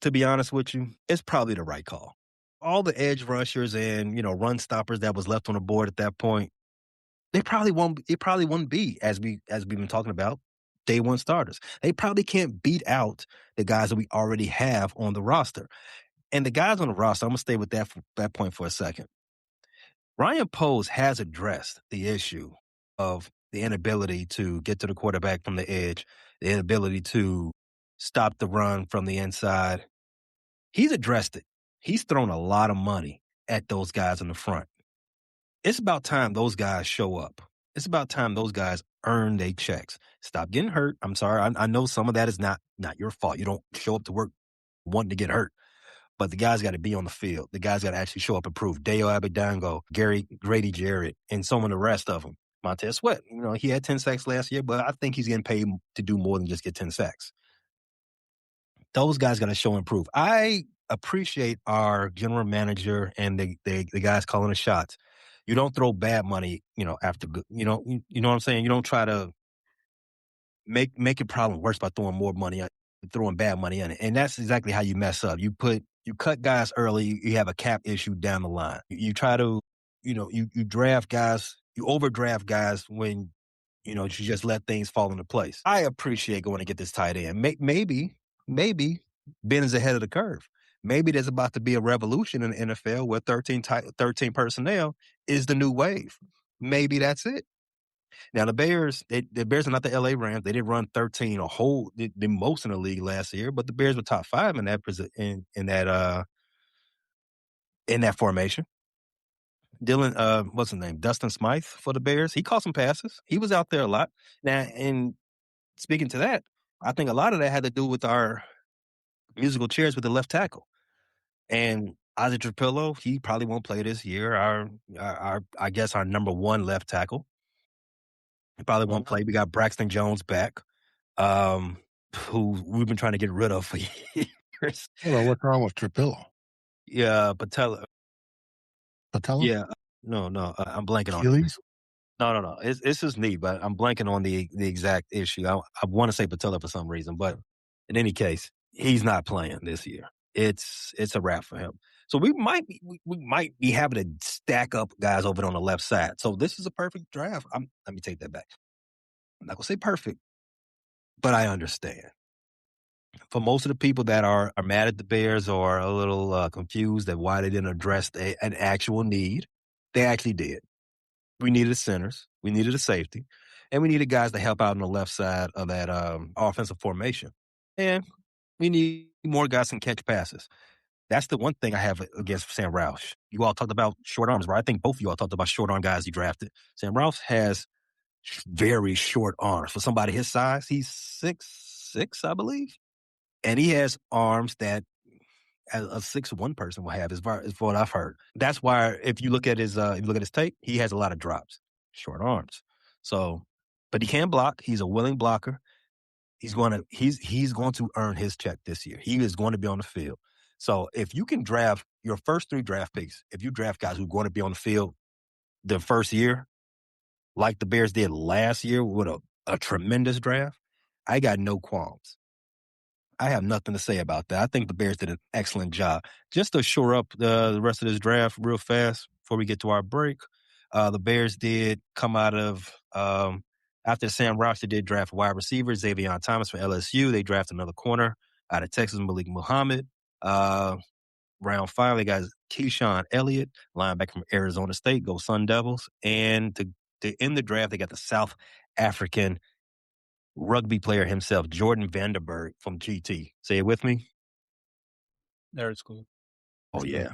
to be honest with you, it's probably the right call. All the edge rushers and, run stoppers that was left on the board at that point, it probably won't be, as we've been talking about, day one starters. They probably can't beat out the guys that we already have on the roster. And the guys on the roster, I'm going to stay with that point for a second. Ryan Poles has addressed the issue of the inability to get to the quarterback from the edge, the inability to stop the run from the inside. He's addressed it. He's thrown a lot of money at those guys in the front. It's about time those guys show up. It's about time those guys earn their checks. Stop getting hurt. I'm sorry. I know some of that is not your fault. You don't show up to work wanting to get hurt. But the guys got to be on the field. The guys got to actually show up and prove. Deo Abedango, Grady Jarrett, and some of the rest of them. Montez Sweat, he had 10 sacks last year, but I think he's getting paid to do more than just get 10 sacks. Those guys got to show and prove. I appreciate our general manager and the guys calling the shots. You don't throw bad money, after good. You know what I'm saying? You don't try to make a problem worse by throwing more money, throwing bad money in it. And that's exactly how you mess up. You cut guys early, you have a cap issue down the line. You try to, you draft guys, you overdraft guys when, you just let things fall into place. I appreciate going to get this tight end. Maybe Ben is ahead of the curve. Maybe there's about to be a revolution in the NFL where 13 personnel is the new wave. Maybe that's it. Now the Bears are not the LA Rams. They didn't run 13 the most in the league last year, but the Bears were top 5 in that formation. Dylan, what's his name? Dustin Smythe for the Bears. He caught some passes. He was out there a lot. Now, and speaking to that, I think a lot of that had to do with our musical chairs with the left tackle. And Isaac Trapillo, he probably won't play this year. I guess our number 1 left tackle. He probably won't play. We got Braxton Jones back, who we've been trying to get rid of for years. Well, what's wrong with Trapillo? Yeah, Patella. Yeah, no, I'm blanking on it. No. It's his knee, but I'm blanking on the exact issue. I want to say Patella for some reason, but in any case, he's not playing this year. It's a wrap for him. So we might be having to stack up guys over on the left side. So this is a perfect draft. Let me take that back. I'm not gonna say perfect, but I understand. For most of the people that are mad at the Bears or a little confused at why they didn't address an actual need, they actually did. We needed centers, we needed a safety, and we needed guys to help out on the left side of that offensive formation. And we need more guys who can catch passes. That's the one thing I have against Sam Roush. You all talked about short arms, right? I think both of you all talked about short arm guys you drafted. Sam Roush has very short arms. For somebody his size, he's 6'6", I believe. And he has arms that a 6'1" person will have, is what I've heard. That's why if you look at his tape, he has a lot of drops, short arms. So, but he can block. He's a willing blocker. He's going to earn his check this year. He is going to be on the field. So if you can draft your first 3 draft picks, if you draft guys who are going to be on the field the first year, like the Bears did last year with a tremendous draft, I got no qualms. I have nothing to say about that. I think the Bears did an excellent job. Just to shore up the rest of this draft real fast before we get to our break, the Bears did come out of After Sam Roush, they did draft wide receiver Xavier Thomas from LSU. They drafted another corner out of Texas, Malik Muhammad. Round 5, they got Keyshawn Elliott, linebacker from Arizona State, go Sun Devils. And to end the draft, they got the South African rugby player himself, Jordan Vanderberg from GT. Say it with me. Nerd school. Oh, yeah.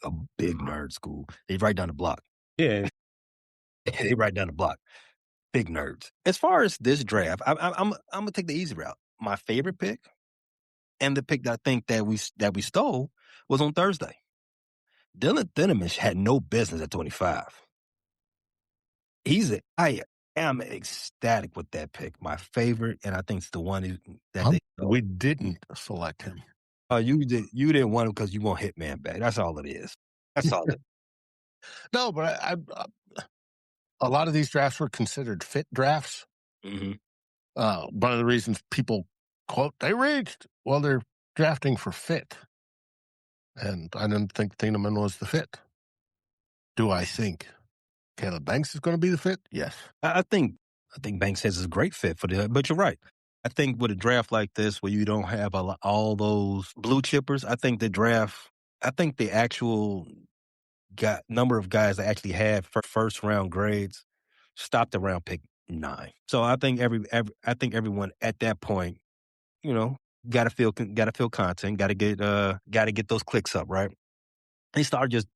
A big nerd school. They right down the block. Yeah. They right down the block. Big nerds. As far as this draft, I'm gonna take the easy route. My favorite pick, and the pick that I think that we stole, was on Thursday. Dylan Thieneman had no business at 25. I am ecstatic with that pick. My favorite, and I think it's the one that they stole. We didn't select him. You didn't want him because you want Hitman back. That's all it is. That's all it is. No, but a lot of these drafts were considered fit drafts. Mm-hmm. One of the reasons people quote, they reached, well, they're drafting for fit. And I didn't think Thieneman was the fit. Do I think Caleb Banks is going to be the fit? Yes. I think Banks has a great fit for but you're right. I think with a draft like this where you don't have all those blue chippers, I think the actual number of guys that actually have first round grades stopped around pick 9. So I think everyone at that point, got to feel content, got to get those clicks up, right? They started just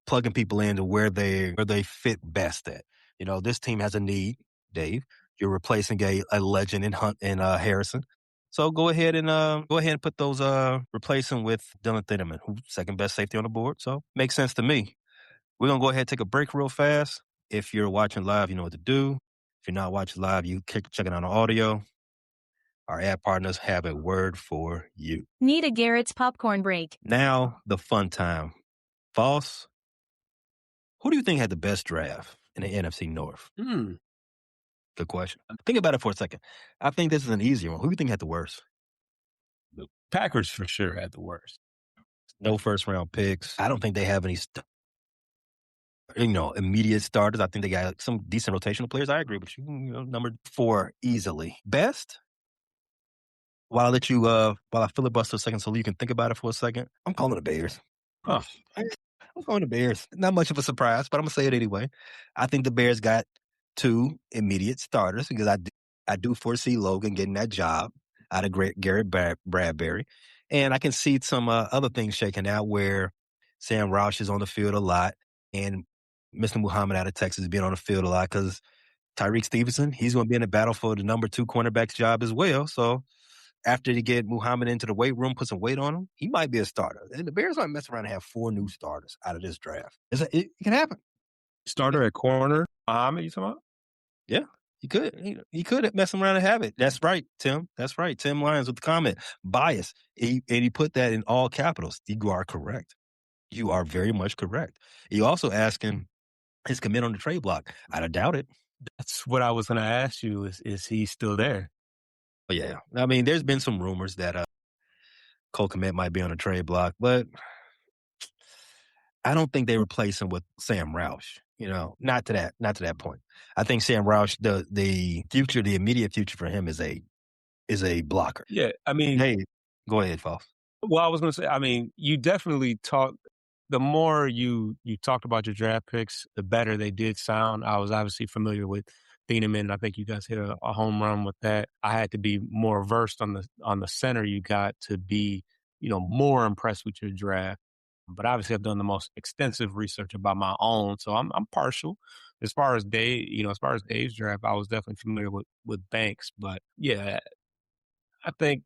plugging people into where they fit best at. This team has a need, Dave. You're replacing a legend in Hunt and Harrison. So go ahead and put those replace him with Dylan Thieneman, who's second best safety on the board. So makes sense to me. We're gonna go ahead and take a break real fast. If you're watching live, you know what to do. If you're not watching live, you check it on the audio. Our ad partners have a word for you. Need a Garrett's popcorn break. Now the fun time. False. Who do you think had the best draft in the NFC North? Good question. Think about it for a second. I think this is an easier one. Who do you think had the worst? The Packers for sure had the worst. No first round picks. I don't think they have any immediate starters. I think they got some decent rotational players. I agree with you. Number 4 easily. Best? While I filibuster a second so you can think about it for a second, I'm calling the Bears. Oh. I'm going the Bears. Not much of a surprise, but I'm going to say it anyway. I think the Bears got 2 immediate starters because I do foresee Logan getting that job out of Garrett Bradbury. And I can see some other things shaking out where Sam Roush is on the field a lot and Mr. Muhammad out of Texas being on the field a lot because Tyreek Stevenson, he's going to be in the battle for the number 2 cornerback's job as well. So after they get Muhammad into the weight room, put some weight on him, he might be a starter. And the Bears might mess around and have 4 new starters out of this draft. It can happen. Starter at corner, Muhammad, you talking about? Yeah, he could. He could mess around and have it. That's right, Tim. That's right. Tim Lyons with the comment. Bias. He put that in all capitals. You are correct. You are very much correct. You also asking his commit on the trade block. I doubt it. That's what I was going to ask you. Is he still there? But yeah, I mean, there's been some rumors that Cole Kmet might be on a trade block, but I don't think they replace him with Sam Roush. Not to that point. I think Sam Roush, the immediate future for him is a blocker. Yeah, I mean, hey, go ahead, False. Well, I was going to say, I mean, you definitely the more you talked about your draft picks, the better they did sound. I was obviously familiar with Thieneman. I think you guys hit a home run with that. I had to be more versed on the center you got to be, more impressed with your draft. But obviously, I've done the most extensive research about my own, so I'm partial. As far as Dave's draft, I was definitely familiar with Banks. But yeah, I think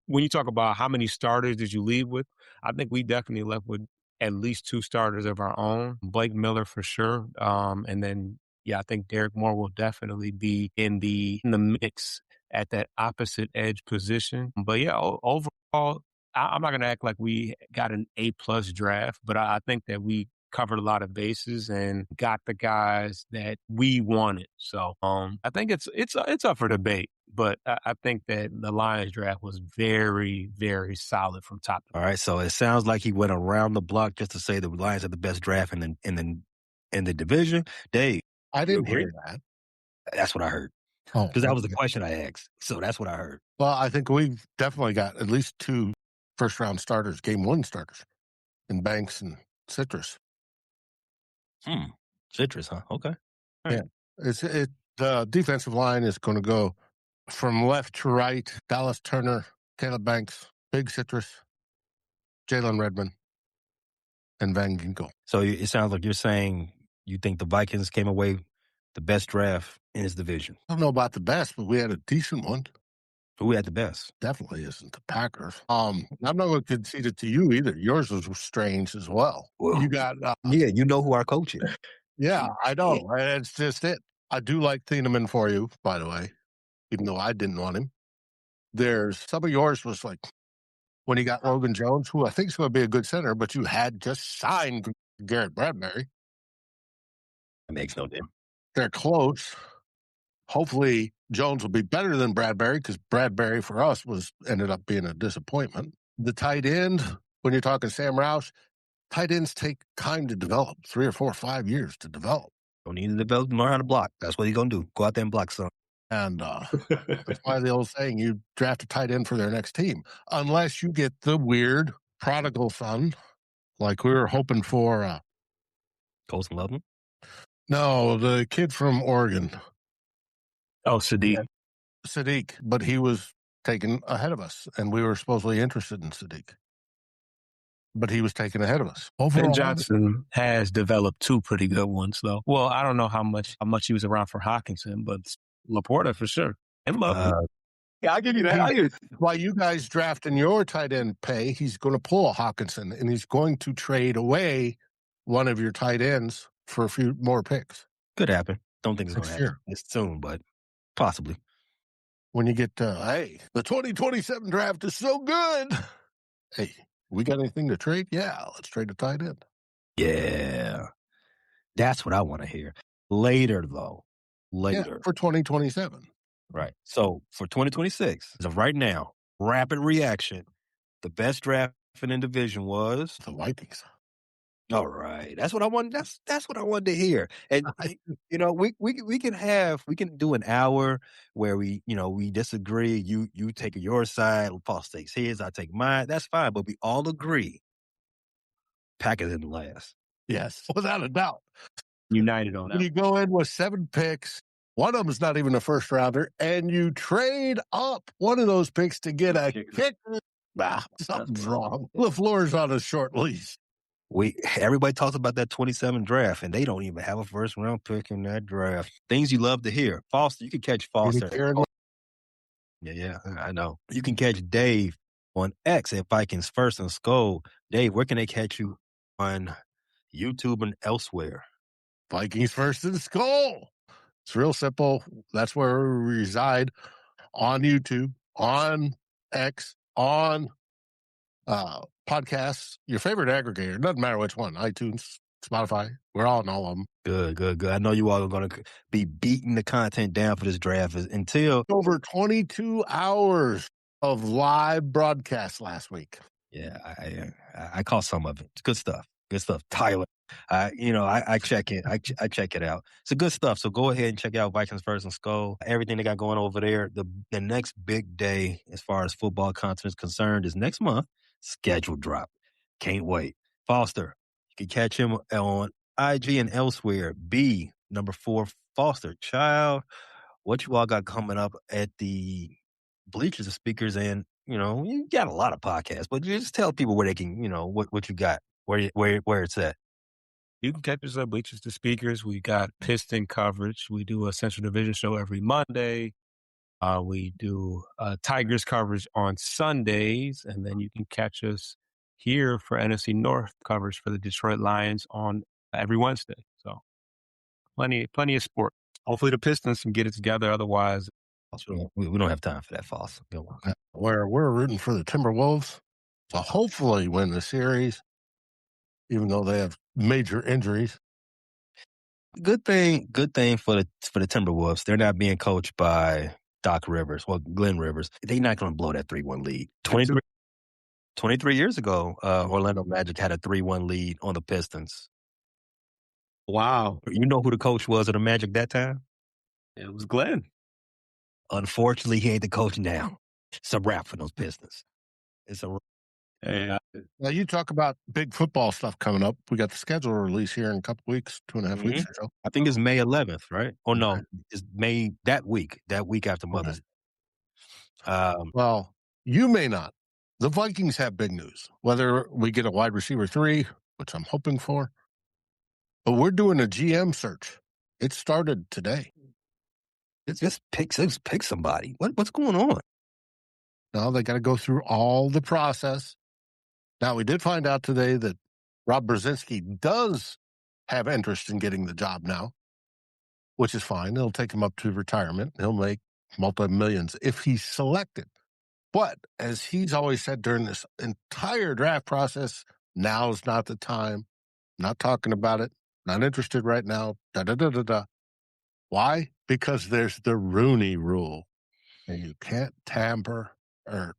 when you talk about how many starters did you leave with, I think we definitely left with at least 2 starters of our own. Blake Miller for sure, and then I think Derek Moore will definitely be in the mix at that opposite edge position. But yeah, overall, I'm not going to act like we got an A+ draft, but I think that we covered a lot of bases and got the guys that we wanted. So I think it's up for debate, but I think that the Lions draft was very, very solid from top to bottom. All right, so it sounds like he went around the block just to say the Lions had the best draft in the division. Dave, I didn't hear that. That's what I heard. Oh, Because that was the okay. question I asked. So that's what I heard. Well, I think we've definitely got at least 2 first-round starters, game 1 starters in Banks and Citrus. Citrus, huh? Okay. All Yeah. right. The defensive line is gonna go from left to right, Dallas Turner, Caleb Banks, Big Citrus, Jalen Redmond, and Van Ginkel. So it sounds like you're saying you think the Vikings came away the best draft in his division. I don't know about the best, but we had a decent one. Who had the best? Definitely isn't the Packers. I'm not going to concede it to you either. Yours was strange as well. Well, You got, yeah, you know who our coach is. yeah, I know. It's just it. I do like Thieneman for you, by the way, even though I didn't want him. There's some of yours was like when he got Logan Jones, who I think is going to be a good center, but you had just signed Garrett Bradbury. That makes no difference. They're close. Hopefully, Jones will be better than Bradbury because Bradbury for us ended up being a disappointment. The tight end, when you're talking Sam Roush, tight ends take time to develop, 3 or 4 or 5 years to develop. Don't need to develop, learn how to block. That's what he's going to do. Go out there and block some. And that's why the old saying, you draft a tight end for their next team, unless you get the weird prodigal son, like we were hoping for. Colson Loveland? No, the kid from Oregon. Oh, Sadiq. Sadiq, but he was taken ahead of us, and we were supposedly interested in Sadiq. But he was taken ahead of us. Overall, Ben Johnson has developed 2 pretty good ones, though. Well, I don't know how much he was around for Hawkinson, but Laporta for sure. And Loveland. Yeah, I'll give you that. While you guys drafting your tight end pay, he's going to pull a Hawkinson, and he's going to trade away one of your tight ends for a few more picks. Could happen. Don't think it's going to happen Sure. this soon, but possibly. When you get to, hey, the 2027 draft is so good. Hey, we got anything to trade? Yeah, let's trade a tight end. Yeah. That's what I want to hear. Later, though. Later. Yeah, for 2027. Right. So for 2026, as of right now, rapid reaction. The best draft in the division was The Vikings. all right. That's what I want. That's what I wanted to hear. And you know, we can do an hour where we disagree. You take your side, Paul takes his, I take mine. That's fine. But we all agree Packers in the last. Yes, without a doubt. United on When that. you go in with 7 picks, one of them is not even a first rounder, and you trade up one of those picks to get a kicker. Something's wrong. LaFleur's on a short leash. Everybody talks about that 27 draft, and they don't even have a first round pick in that draft. Things you love to hear. Foster, you can catch Foster. Yeah, I know. You can catch Dave on X at Vikings First and Skull. Dave, where can they catch you on YouTube and elsewhere? Vikings First and Skull. It's real simple. That's where we reside on YouTube, on X, on podcasts, your favorite aggregator. Doesn't matter which one, iTunes, Spotify. We're all in all of them. Good. I know you all are going to be beating the content down for this draft until over 22 hours of live broadcast last week. Yeah, I caught some of it. It's good stuff. Tyler, I check it. I check it out. It's a good stuff. So go ahead and check out Vikings First and Skull. Everything they got going over there. The next big day as far as football content is concerned is next month. Schedule drop. Can't wait. Foster, you can catch him on IG and elsewhere. B4 Foster. Child, what you all got coming up at the Bleachers and Speakers, and you got a lot of podcasts, but you just tell people where they can, what you got, where it's at. You can catch us at Bleachers to Speakers. We got Piston coverage. We do a Central Division show every Monday. We do Tigers coverage on Sundays, and then you can catch us here for NFC North coverage for the Detroit Lions on every Wednesday. So plenty of sport. Hopefully the Pistons can get it together. Otherwise, we don't have time for that, Foss. Go on. Where we're rooting for the Timberwolves to hopefully win the series, even though they have major injuries. Good thing for the Timberwolves. They're not being coached by Doc Rivers, Glenn Rivers. They're not going to blow that 3-1 lead. 23 years ago, Orlando Magic had a 3-1 lead on the Pistons. Wow. You know who the coach was of the Magic that time? It was Glenn. Unfortunately, he ain't the coach now. It's a wrap for those business. It's a Hey, Now, you talk about big football stuff coming up. We got the schedule release here in a couple weeks, 2.5 weeks or so. I think it's May 11th, right? Oh no, it's May that week after Mother's Day. Well, you may not. The Vikings have big news. Whether we get a wide receiver 3, which I'm hoping for, but we're doing a GM search. It started today. Just pick somebody. What's going on? Now they got to go through all the process. Now, we did find out today that Rob Brzezinski does have interest in getting the job now, which is fine. It'll take him up to retirement. He'll make multi-millions if he's selected. But as he's always said during this entire draft process, now's not the time. Not talking about it. Not interested right now. Da-da-da-da-da. Why? Because there's the Rooney Rule. And you can't tamper or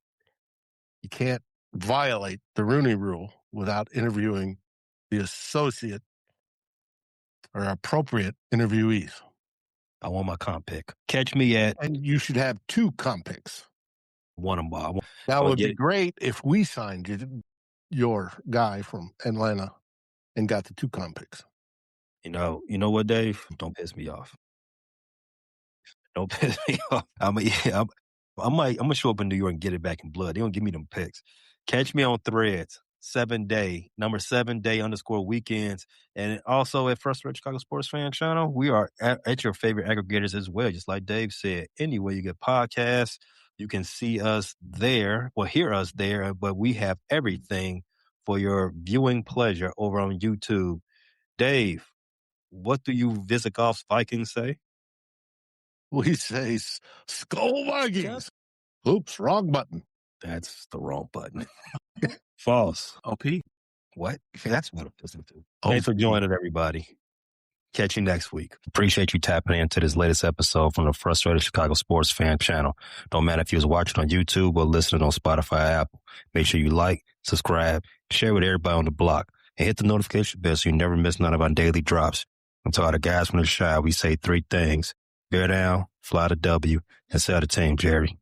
you can't violate the Rooney Rule without interviewing the associate or appropriate interviewees. I want my comp pick. Catch me at And you should have 2 comp picks. one of them. Now, it would be great if we signed your guy from Atlanta and got the 2 comp picks. You know what, Dave? Don't piss me off. Don't piss me off. I might show up in New York and get it back in blood. They don't give me them picks. Catch me on Threads, number 7 day _ weekends. And also at Frustrated Chicago Sports Fan Channel, we are at your favorite aggregators as well, just like Dave said. Anyway, you get podcasts. You can see us there, or hear us there, but we have everything for your viewing pleasure over on YouTube. Dave, what do you Visit Golf's Vikings say? We say Skull Vikings. Oops, wrong button. That's the wrong button. False. OP. What? That's what I'm listening to. Thanks for joining, everybody. Catch you next week. Appreciate you tapping into this latest episode from the Frustrated Chicago Sports Fan Channel. Don't matter if you was watching on YouTube or listening on Spotify or Apple. Make sure you like, subscribe, share with everybody on the block, and hit the notification bell so you never miss none of our daily drops. And to all the guys from the Shy, we say 3 things. Bear down, fly the W, and sell the team, Jerry.